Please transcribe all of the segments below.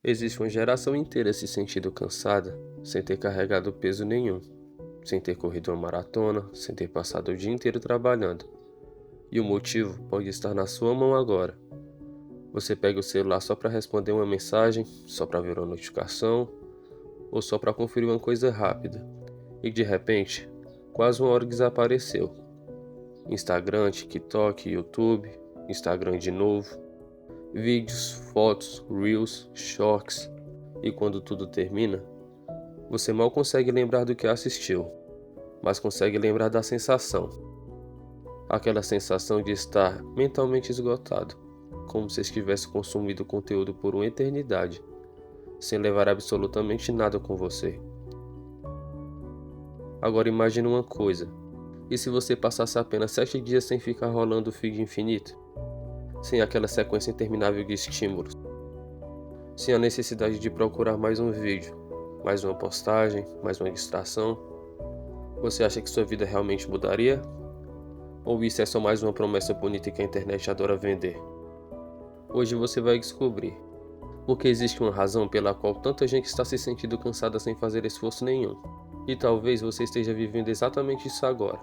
Existe uma geração inteira se sentindo cansada, sem ter carregado peso nenhum, sem ter corrido uma maratona, sem ter passado o dia inteiro trabalhando. E o motivo pode estar na sua mão agora. Você pega o celular só para responder uma mensagem, só para ver uma notificação, ou só para conferir uma coisa rápida. E de repente, quase uma hora desapareceu. Instagram, TikTok, YouTube, Instagram de novo, vídeos, fotos, reels, shorts. E quando tudo termina, você mal consegue lembrar do que assistiu, mas consegue lembrar da sensação. Aquela sensação de estar mentalmente esgotado, como se estivesse consumindo conteúdo por uma eternidade, sem levar absolutamente nada com você. Agora imagine uma coisa, e se você passasse apenas 7 dias sem ficar rolando o feed infinito? Sem aquela sequência interminável de estímulos? Sem a necessidade de procurar mais um vídeo, mais uma postagem, mais uma distração? Você acha que sua vida realmente mudaria? Ou isso é só mais uma promessa bonita que a internet adora vender? Hoje você vai descobrir, porque existe uma razão pela qual tanta gente está se sentindo cansada sem fazer esforço nenhum. E talvez você esteja vivendo exatamente isso agora.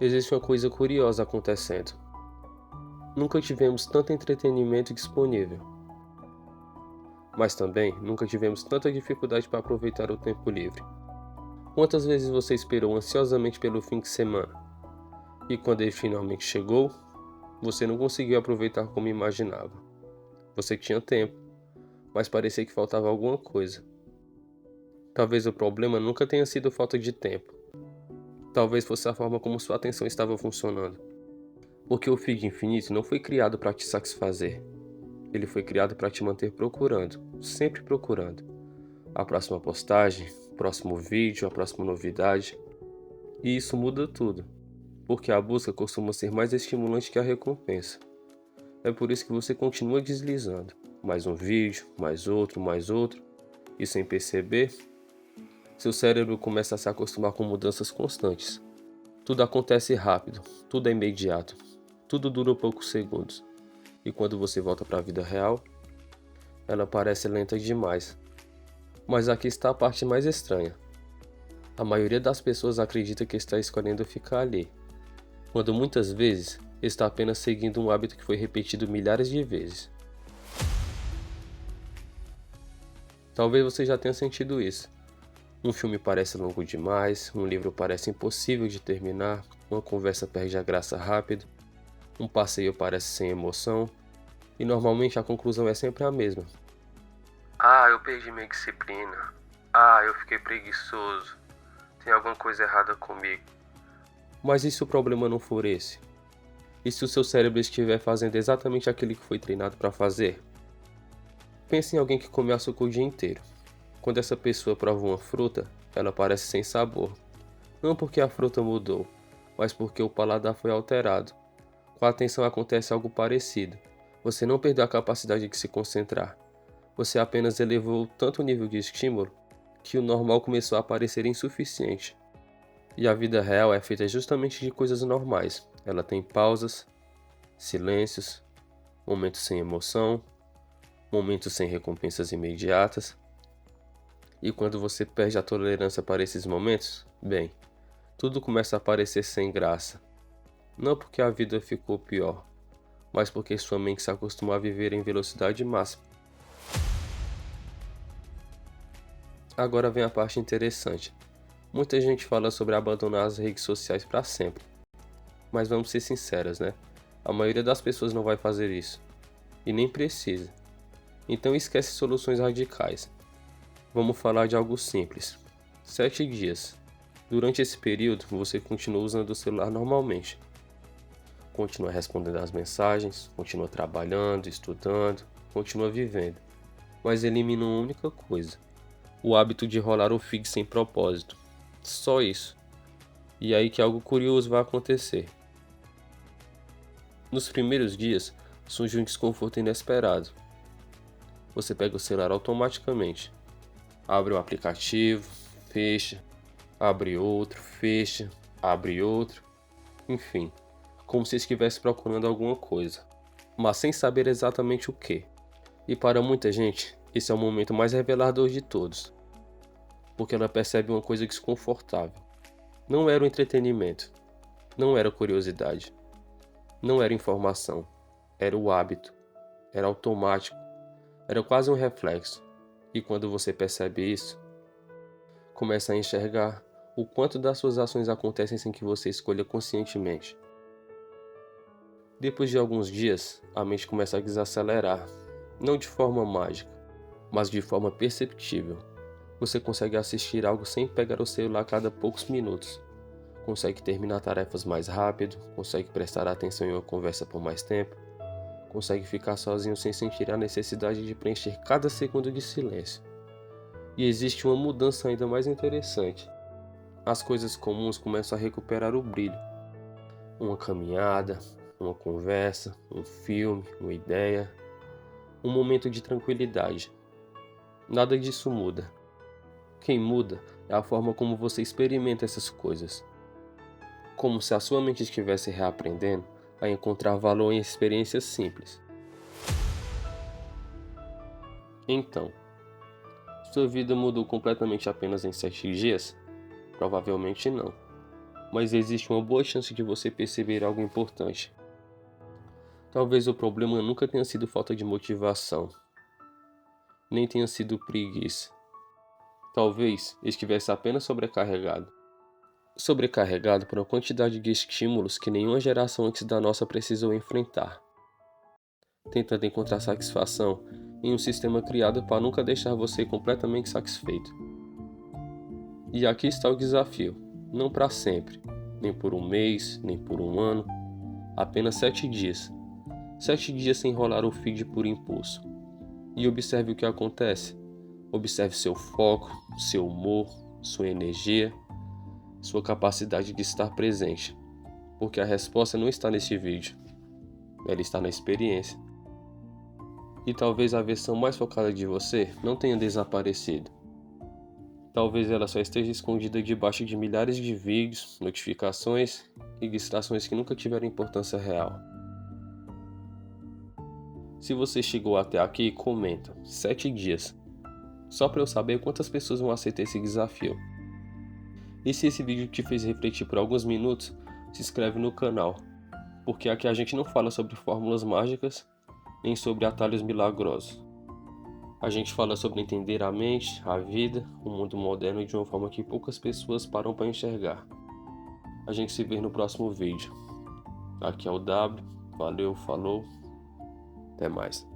Existe uma coisa curiosa acontecendo. Nunca tivemos tanto entretenimento disponível. Mas também nunca tivemos tanta dificuldade para aproveitar o tempo livre. Quantas vezes você esperou ansiosamente pelo fim de semana? E quando ele finalmente chegou, você não conseguiu aproveitar como imaginava. Você tinha tempo, mas parecia que faltava alguma coisa. Talvez o problema nunca tenha sido falta de tempo. Talvez fosse a forma como sua atenção estava funcionando. Porque o feed infinito não foi criado para te satisfazer. Ele foi criado para te manter procurando, sempre procurando. A próxima postagem, o próximo vídeo, a próxima novidade. E isso muda tudo, porque a busca costuma ser mais estimulante que a recompensa. É por isso que você continua deslizando. Mais um vídeo, mais outro, e sem perceber, seu cérebro começa a se acostumar com mudanças constantes. Tudo acontece rápido, tudo é imediato, tudo dura poucos segundos. E quando você volta para a vida real, ela parece lenta demais. Mas aqui está a parte mais estranha. A maioria das pessoas acredita que está escolhendo ficar ali, quando muitas vezes está apenas seguindo um hábito que foi repetido milhares de vezes. Talvez você já tenha sentido isso. Um filme parece longo demais, um livro parece impossível de terminar, uma conversa perde a graça rápido, um passeio parece sem emoção, e normalmente a conclusão é sempre a mesma. Ah, eu perdi minha disciplina. Ah, eu fiquei preguiçoso. Tem alguma coisa errada comigo. Mas e se o problema não for esse? E se o seu cérebro estiver fazendo exatamente aquilo que foi treinado para fazer? Pense em alguém que come açúcar o dia inteiro. Quando essa pessoa prova uma fruta, ela parece sem sabor. Não porque a fruta mudou, mas porque o paladar foi alterado. Com a atenção acontece algo parecido. Você não perdeu a capacidade de se concentrar. Você apenas elevou tanto o nível de estímulo que o normal começou a parecer insuficiente. E a vida real é feita justamente de coisas normais. Ela tem pausas, silêncios, momentos sem emoção, momentos sem recompensas imediatas. E quando você perde a tolerância para esses momentos, bem, tudo começa a parecer sem graça. Não porque a vida ficou pior, mas porque sua mente se acostumou a viver em velocidade máxima. Agora vem a parte interessante. Muita gente fala sobre abandonar as redes sociais para sempre. Mas vamos ser sinceros, né? A maioria das pessoas não vai fazer isso. E nem precisa. Então esquece soluções radicais. Vamos falar de algo simples. 7 dias. Durante esse período, você continua usando o celular normalmente. Continua respondendo às mensagens, continua trabalhando, estudando, continua vivendo. Mas elimina uma única coisa. O hábito de rolar o feed sem propósito. Só isso. E aí que algo curioso vai acontecer. Nos primeiros dias, surge um desconforto inesperado. Você pega o celular automaticamente. Abre um aplicativo, fecha, abre outro, fecha, abre outro. Enfim, como se estivesse procurando alguma coisa. mas sem saber exatamente o que. E para muita gente, esse é o momento mais revelador de todos, porque ela percebe uma coisa desconfortável. Não era o entretenimento, não era curiosidade, não era informação, era o hábito, era automático, era quase um reflexo. E quando você percebe isso, começa a enxergar o quanto das suas ações acontecem sem que você escolha conscientemente. Depois de alguns dias, a mente começa a desacelerar, não de forma mágica, mas de forma perceptível. Você consegue assistir algo sem pegar o celular a cada poucos minutos. Consegue terminar tarefas mais rápido, consegue prestar atenção em uma conversa por mais tempo, consegue ficar sozinho sem sentir a necessidade de preencher cada segundo de silêncio. E existe uma mudança ainda mais interessante. As coisas comuns começam a recuperar o brilho. Uma caminhada, uma conversa, um filme, uma ideia, um momento de tranquilidade. Nada disso muda. Quem muda é a forma como você experimenta essas coisas. Como se a sua mente estivesse reaprendendo a encontrar valor em experiências simples. Então, sua vida mudou completamente apenas em 7 dias? Provavelmente não. Mas existe uma boa chance de você perceber algo importante. Talvez o problema nunca tenha sido falta de motivação, nem tenha sido preguiça. Talvez estivesse apenas sobrecarregado. Sobrecarregado por uma quantidade de estímulos que nenhuma geração antes da nossa precisou enfrentar. Tentando encontrar satisfação em um sistema criado para nunca deixar você completamente satisfeito. E aqui está o desafio, não para sempre, nem por um mês, nem por um ano, apenas 7 dias. 7 dias sem rolar o feed por impulso. E observe o que acontece. Observe seu foco, seu humor, sua energia, sua capacidade de estar presente. Porque a resposta não está nesse vídeo, ela está na experiência. E talvez a versão mais focada de você não tenha desaparecido. Talvez ela só esteja escondida debaixo de milhares de vídeos, notificações e distrações que nunca tiveram importância real. Se você chegou até aqui, comenta 7 dias, só para eu saber quantas pessoas vão aceitar esse desafio. E se esse vídeo te fez refletir por alguns minutos, se inscreve no canal, porque aqui a gente não fala sobre fórmulas mágicas, nem sobre atalhos milagrosos. A gente fala sobre entender a mente, a vida, o mundo moderno de uma forma que poucas pessoas param para enxergar. A gente se vê no próximo vídeo. Aqui é o W, valeu, falou, até mais.